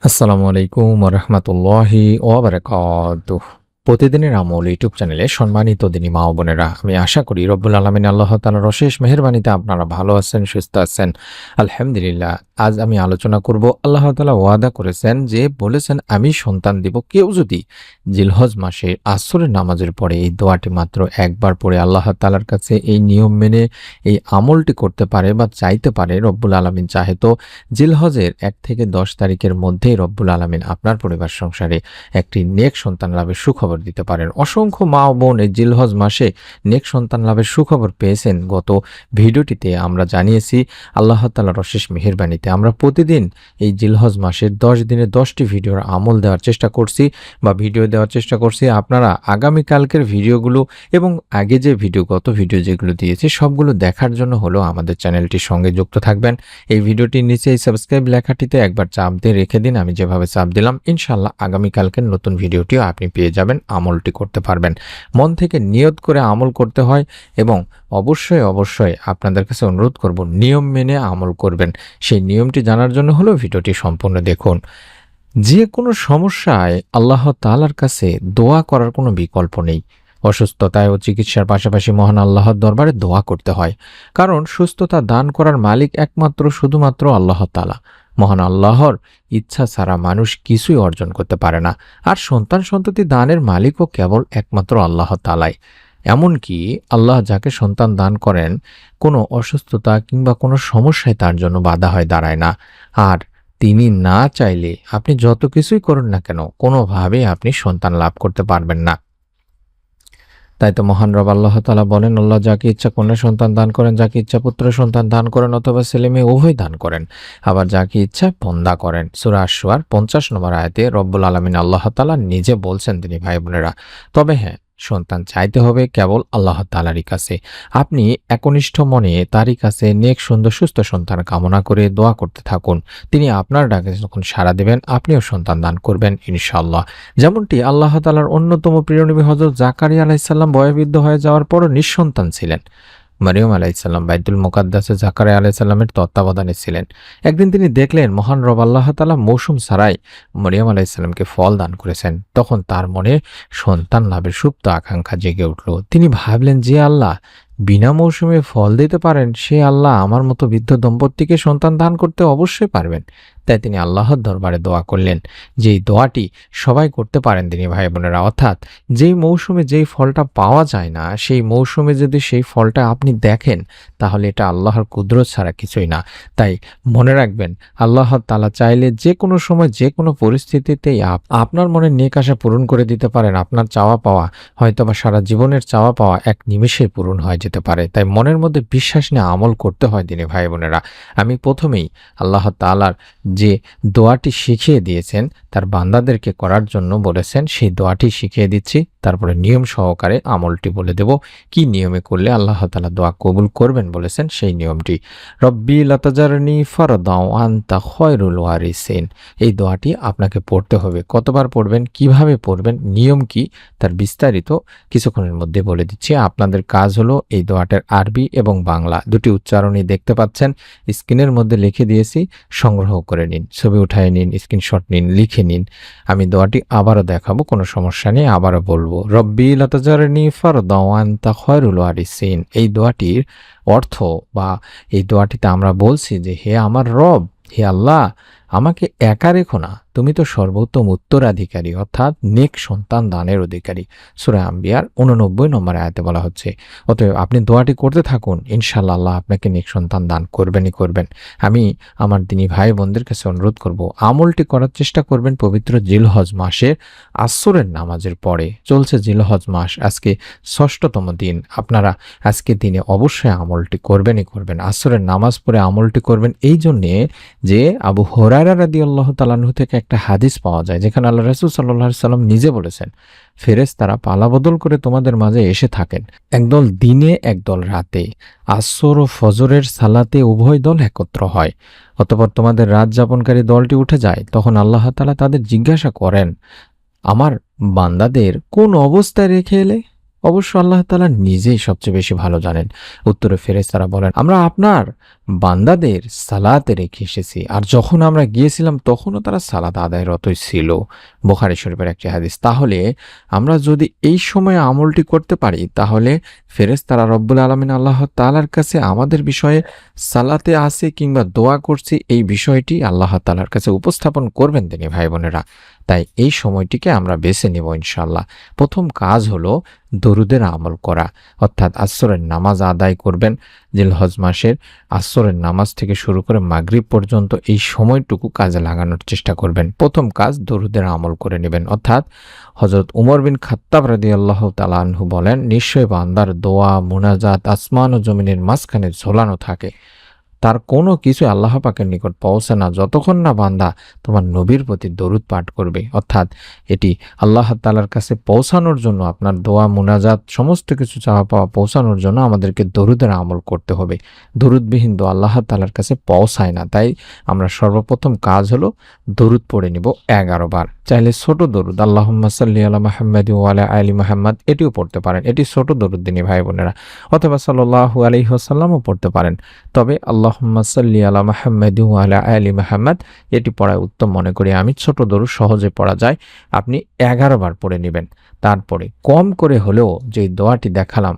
আসসালামু আলাইকুম ওয়া রাহমাতুল্লাহি ওয়া বারাকাতুহু। প্রতিদিনের আমল ইউটিউব চ্যানেলে সম্মানিত দিনী মা ও বোনেরা, আমি আশা করি রব্বুল আলামিন আল্লাহ তাআলার অশেষ মেহেরবানিতে আপনারা ভালো আছেন, সুস্থ আছেন। আলহামদুলিল্লাহ। আজ আমি আলোচনা করব, আল্লাহ তাআলা ওয়াদা করেছেন যে বলেছেন আমি সন্তান দিব। কেউ যদি জিলহজ মাসে আসরের নামাজের পরে এই দোয়াটি মাত্র একবার পড়ে আল্লাহ তাআলার কাছে এই নিয়ম মেনে এই আমলটি করতে পারে বা চাইতে পারে, রব্বুল আলামিন চাহে তো জিলহজের ১ থেকে ১০ তারিখের মধ্যেই রব্বুল আলামিন আপনার পরিবার সংসারে একটি নেক সন্তান লাভের সুখবর দিতে পারেন। অসংখ্য মা ও বোন এই জিলহজ মাসে নেক সন্তান লাভের সুখবর পেয়েছেন। গত ভিডিওটিতে আমরা জানিয়েছি আল্লাহ তাআলার অশেষ মেহেরবানিতে আমরা প্রতিদিন এই জিলহজ মাসের ১০ দিনে ১০টি ভিডিওর আমল দেওয়ার চেষ্টা করছি বা ভিডিও দেওয়ার চেষ্টা করছি। আপনারা আগামীকালকের ভিডিওগুলো এবং আগে যে গত ভিডিও যেগুলো দিয়েছি সবগুলো দেখার জন্য হলো আমাদের চ্যানেলটির সঙ্গে যুক্ত থাকবেন। এই ভিডিওটির নিচে এই সাবস্ক্রাইব লেখাটিতে একবার চাপ দিয়ে রেখে দিন। আমি যেভাবে চাপ দিলাম, ইনশাআল্লাহ আগামীকালকের নতুন ভিডিওটিও আপনি পেয়ে যাবেন, আমলটি করতে পারবেন। মন থেকে নিয়ত করে আমল করতে হয় এবং অবশ্যই আপনাদের কাছে অনুরোধ করব নিয়ম মেনে আমল করবেন। সেই নিয়মটি জানার জন্য হলো ভিডিওটি সম্পূর্ণ দেখুন। যে কোনো সমস্যায় আল্লাহ তাআলার কাছে দোয়া করার কোনো বিকল্প নেই। অসুস্থতায় ও চিকিৎসার পাশাপাশি মহান আল্লাহর দরবারে দোয়া করতে হয়। কারণ সুস্থতা দান করার মালিক শুধুমাত্র আল্লাহ তাআলা। মহান আল্লাহর ইচ্ছা ছাড়া মানুষ কিছুই অর্জন করতে পারে না। আর সন্তান-সন্ততি দানের মালিকও কেবল একমাত্র আল্লাহ তাআলাই। এমনকি আল্লাহ যাকে সন্তান দান করেন, কোনো অসুস্থতা কিংবা কোনো সমস্যায় তার জন্য বাধা হয়ে দাঁড়ায় না। আর তিনি না চাইলে আপনি যত কিছুই করুন না কেন, কোনোভাবেই আপনি সন্তান লাভ করতে পারবেন না। তাই তো মহান রব আল্লাহ তাআলা বলেন, আল্লাহ যাকে ইচ্ছা কন্যা সন্তান দান করেন, যাকে ইচ্ছা পুত্র সন্তান দান করেন অথবা ছেলে মেয়ে উভয় দান করেন, আবার যাকে ইচ্ছা বন্দা করেন। সূরা আশ-শুআর ৫০ নম্বর আয়াতে রব্বুল আলামিন আল্লাহ তাআলা নিজে বলছেন, তিনি ভাই বোনেরা। তবে হ্যাঁ, সন্তান চাইতে হবে কেবল আল্লাহ তাআলারই কাছে। আপনি একনিষ্ঠ মনে তারই কাছে নেক সুন্দর সুস্থ সন্তান কামনা করে দোয়া করতে থাকুন। তিনি আপনার ডাকে যখন সাড়া দেবেন, আপনিও সন্তান দান করবেন ইনশাআল্লাহ। যেমনটি আল্লাহ তাআলার অন্যতম প্রিয় নবী হযরত জাকারিয়া আলাইহিস সালাম বয়োবৃদ্ধ হয়ে যাওয়ার পরও নিঃসন্তান ছিলেন। মরিয়ম আলাইহিস সালাম বাইতুল মুকাদ্দাসে জাকারিয়া আলাইহিস সালামের তত্ত্বাবধানে ছিলেন। একদিন তিনি দেখলেন মহান রব আল্লাহ তাআলা মৌসুম ছাড়াই মরিয়ম আলাইহিস সালামকে ফল দান করেছেন। তখন তার মনে সন্তান লাভের সুপ্ত আকাঙ্ক্ষা জেগে উঠল। তিনি ভাবলেন, যে আল্লাহ বিনা মৌসুমে ফল দিতে পারেন, সে আল্লাহ আমার মতো বৃদ্ধ দম্পতিকে সন্তান দান করতে অবশ্যই পারবেন। তাই তিনি আল্লাহর দরবারে দোয়া করলেন। যেই দোয়াটি সবাই করতে পারেন তিনি ভাই বোনেরা, অর্থাৎ যেই মৌসুমে যেই ফলটা পাওয়া যায় না, সেই মৌসুমে যদি সেই ফলটা আপনি দেখেন, তাহলে এটা আল্লাহর কুদরত ছাড়া কিছুই না। তাই মনে রাখবেন, আল্লাহ তাআলা চাইলে যে কোনো সময় যে কোনো পরিস্থিতিতেই আপনার মনের নেক আশা পূরণ করে দিতে পারেন। আপনার চাওয়া পাওয়া, হয়তোবা সারা জীবনের চাওয়া পাওয়া এক নিমেষে পূরণ হয়ে যেতে পারে। তাই মনের মধ্যে বিশ্বাস নিয়ে আমল করতে হয় দিনী ভাই বোনেরা। আমি প্রথমেই আল্লাহ তাআলার যে দোয়াটি শিখিয়ে দিয়েছেন, তার বান্দাদেরকে করার জন্য বলেছেন, সেই দোয়াটি শিখিয়ে দিচ্ছি। তারপরে নিয়ম সহকারে আমলটি বলে দেব, কি নিয়মে করলে আল্লাহ তাআলা দোয়া কবুল করবেন বলেছেন সেই নিয়মটি। রব্বি লা তাজারনি ফারদাও আনতা খায়রুল ওয়ারিসিন। এই দোয়াটি আপনাকে পড়তে হবে। কতবার পড়বেন, কিভাবে পড়বেন, নিয়ম কি, তার বিস্তারিত কিছুক্ষণের মধ্যে বলে দিচ্ছি। আপনাদের কাজ হলো এই দোয়াটার আরবি এবং বাংলা দুটি উচ্চারণই দেখতে পাচ্ছেন, স্ক্রিনের মধ্যে লিখে দিয়েছি, সংগ্রহ করে নিন, ছবি উঠায় নিন, স্ক্রিনশট নিন, লিখে নিন। আমি দোয়াটি আবারও দেখাবো, কোনো সমস্যা নেই, আবারও বলবো। রব্বি লা তাজারনি ফারদাও আনতা খায়রুল ওয়ারিসিন। এই দোয়াটির অর্থ বা এই দোয়াটিতে আমরা বলছি যে, হে আমার রব, হে আল্লাহ, আমাকে একা রেখো না, তুমি তো সর্বোত্তম উত্তরাধিকারী, অর্থাৎ নেক সন্তান দানের অধিকারী। সূরা আম্বিয়ার 89 নম্বর আয়াতে বলা হচ্ছে। অতএব আপনি দোয়াটি করতে থাকুন, ইনশাআল্লাহ আল্লাহ আপনাকে নেক সন্তান দান করবেনই করবেন। আমি আমার দিনী ভাই বোনদের কাছে অনুরোধ করব, আমলটি করার চেষ্টা করবেন পবিত্র জিলহজ মাসের আসরের নামাজের পরে। চলছে জিলহজ মাস, আজকে ৬ষ্ঠতম দিন। আপনারা আজকের দিনে অবশ্যই আমলটি করবেনই করবেন। আসরের নামাজ পড়ে আমলটি করবেন এই জন্যে যে আবু হুরায়রা রাদিয়াল্লাহু তাআলা আনহু থেকে একটা হাদিস পাওয়া যায়, যেখানে আল্লাহ রাসূল সাল্লাল্লাহু আলাইহি সাল্লাম নিজে বলেছেন, ফেরেশতারা পালাবদল করে তোমাদের মাঝে এসে থাকেন, একদল দিনে একদল রাতে। আসর ও ফজরের সালাতে উভয় দল একত্র হয়। অতঃপর তোমাদের রাত যাপনকারী দলটি উঠে যায়। তখন আল্লাহ তাআলা তাদের জিজ্ঞাসা করেন, আমার বান্দাদের কোন অবস্থায় রেখে এলে? অবশ্য আল্লাহ তাআলা নিজেই সবচেয়ে বেশি ভালো জানেন। উত্তরে ফেরেশতারা বলেন, আমরা আপনার বান্দাদের সালাতে রেখে এসেছি, আর যখন আমরা গিয়েছিলাম তখনও তারা সালাত আদায়রতই ছিল। বুখারী শরীফের একটি হাদিস। তাহলে আমরা যদি এই সময়ে আমলটি করতে পারি, তাহলে ফেরেশতারা রব্বুল আলামিন আল্লাহ তাআলার কাছে আমাদের বিষয়ে সালাতে আছে কিংবা দোয়া করছি এই বিষয়টি আল্লাহ তাআলার কাছে উপস্থাপন করবেন তিনি, ভাই বোনেরা। তাই এই সময়টিকে আমরা বেছে নেব ইনশাআল্লাহ। প্রথম কাজ হলো দরুদের আমল করা, অর্থাৎ আসরের নামাজ আদায় করবেন। জিলহজ মাসের আসরের নামাজ থেকে শুরু করে মাগরিব পর্যন্ত এই সময়টুকু কাজে লাগানোর চেষ্টা করবেন। প্রথম কাজ দরুদের আমল করে নেবেন, অর্থাৎ হযরত উমর বিন খাত্তাব রাদিয়াল্লাহু তাআলা আনহু বলেন, নিশ্চয় বান্দার দোয়া মুনাজাত আসমান ও জমিনের মাঝখানে ঝোলানো থাকে, তার কোনো কিছু আল্লাহ পাকের নিকট পৌঁছে না যতক্ষণ না বান্দা তোমার নবীর প্রতি দরুদ পাঠ করবে। অর্থাৎ এটি আল্লাহ তাআলার কাছে পৌঁছানোর জন্য, আপনার দোয়া মুনাজাত সমস্ত কিছু চাওয়া পাওয়া পৌঁছানোর জন্য আমাদেরকে দরুদের আমল করতে হবে। দরুদবিহীন দোয়া আল্লাহ তাআলার কাছে পৌঁছায় না। তাই আমরা সর্বপ্রথম কাজ হলো দরুদ পড়ে নিব 11 বার। চাইলে ছোট দরুদ আল্লাহুম্মা সাল্লি আলা মুহাম্মাদি ওয়া আলা আলি মুহাম্মাদ এটিও পড়তে পারেন। এটি ছোট দরুদ দিনী ভাই বোনেরা, অথবা সাল্লাল্লাহু আলাইহি ওয়াসাল্লামও পড়তে পারেন। তবে আল্লাহুম্মা সাল্লি আলা মুহাম্মাদি ওয়া আলা আলি মুহাম্মাদ এটি পড়া উত্তম মনে করি আমি। ছোট দরুদ সহজে পড়া যায়, আপনি 11 বার পড়ে নেবেন। তারপরে কম করে হলেও যে দোয়াটি দেখালাম,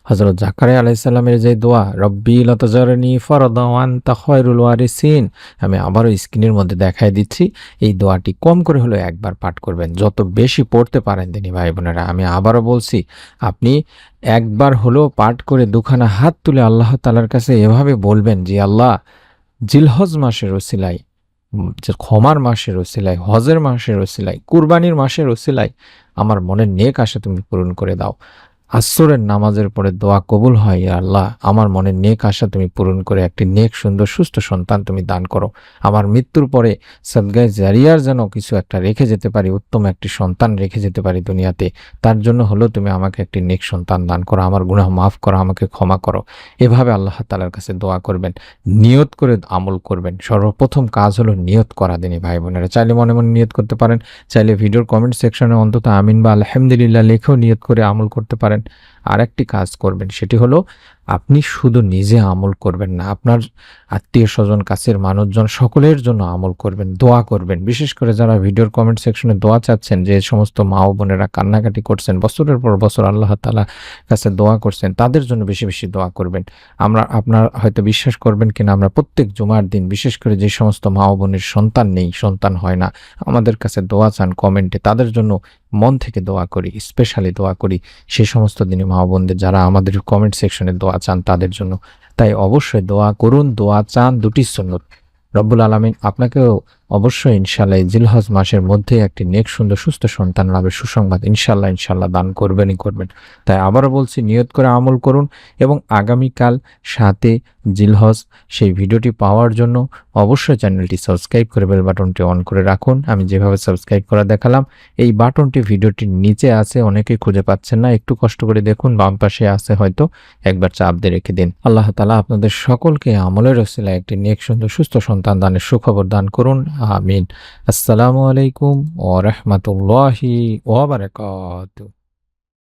হযরত জাকারিয়া আলাইহিস সালামের যে দোয়া, রব্বি লা তাজারনি ফারদা ওয়া আনতা খায়রুল ওয়ারিসিন, আমি আবারও স্ক্রিনের মধ্যে দেখায় দিচ্ছি। এই দোয়াটি কম করে হলেও একবার পাঠ করবেন। যত বেশি পড়তে পারেন দিনী ভাই বোনেরা, আমি আবারও বলছি, আপনি একবার হলেও পাঠ করে দুখানা হাত তুলে আল্লাহ তাআলার কাছে এভাবে বলবেন যে, আল্লাহ, জিলহজ মাসের ওসিলায়, যে ক্ষমার মাসের ওসিলায়, হজের মাসের ওসিলায়, কুরবানির মাসের ওসিলায় আমার মনের নেক আশা তুমি পূরণ করে দাও। আসরের নামাজের পরে দোয়া কবুল হয়, ইয়া আল্লাহ, আমার মনের নেক আশা তুমি পূরণ করে একটি নেক সুন্দর সুস্থ সন্তান তুমি দান করো। আমার মৃত্যুর পরে সাদগায়ে জারিয়ার যেন কিছু একটা রেখে যেতে পারি, উত্তম একটি সন্তান রেখে যেতে পারি দুনিয়াতে। তার জন্য হলো তুমি আমাকে একটি নেক সন্তান দান করো, আমার গুনাহ মাফ করো, আমাকে ক্ষমা করো। এভাবে আল্লাহ তাআলার কাছে দোয়া করবেন, নিয়ত করে আমল করবেন। সর্বপ্রথম কাজ হলো নিয়ত করা দিনী ভাই বোনেরা। চাইলে মনে মনে নিয়ত করতে পারেন, চাইলে ভিডিওর কমেন্ট সেকশনে অন্তত আমিন বা আলহামদুলিল্লাহ লিখেও নিয়ত করে আমল করতে পারেন। আরেকটি কাজ করবেন, সেটি হলো আপনি শুধু নিজে আমল করবেন না, আপনার আত্মীয় স্বজন, কাছের মানুষজন সকলের জন্য আমল করবেন, দোয়া করবেন। বিশেষ করে যারা ভিডিওর কমেন্ট সেকশনে দোয়া চাচ্ছেন, যে সমস্ত মা ও বোনেরা কান্নাকাটি করছেন, বছরের পর বছর আল্লাহ তাআলার কাছে দোয়া করছেন, তাদের জন্য বেশি বেশি দোয়া করবেন। আপনার হয়তো বিশ্বাস করবেন কিনা, আমরা প্রত্যেক জুমার দিন বিশেষ করে যে সমস্ত মা ও বোনের সন্তান নেই, সন্তান হয় না, আমাদের কাছে দোয়া চান কমেন্টে, তাদের জন্য মন থেকে দোয়া করি, স্পেশালি দোয়া করি সেই সমস্ত দিনে মা বোনদের যারা আমাদের কমেন্ট সেকশনে দোয়া চান তাদের জন্য। তাই অবশ্যই দোয়া করুন, দোয়া চান, দুটি সুন্নত। রব্বুল আলামিন আপনাকেও অবশ্যই ইনশাআল্লাহ এই জিলহজ মাসের মধ্যে একটি নেক সুন্দর সুস্থ সন্তান লাভের সুসংবাদ ইনশাআল্লাহ দান করবেনই করবেন। তাই আবারও বলছি, নিয়ত করে আমল করুন এবং আগামীকাল 7 জিলহজ সেই ভিডিওটি পাওয়ার জন্য অবশ্যই চ্যানেলটি সাবস্ক্রাইব করে বেল বাটনটি অন করে রাখুন। আমি যেভাবে সাবস্ক্রাইব করা দেখালাম, এই বাটনটি ভিডিওটির নিচে আছে, অনেকেই খুঁজে পাচ্ছেন না, একটু কষ্ট করে দেখুন, বাম পাশে আছে, হয়তো একবার চাপ দিয়ে রেখে দিন। আল্লাহ তাআলা আপনাদের সকলকে আমলের ওসিলায় একটি নেক সুন্দর সুস্থ সন্তান দানের সুখবর দান করুন, আমিন। আসসালামু আলাইকুম ওয়া রাহমাতুল্লাহি ওয়া বারাকাতুহু।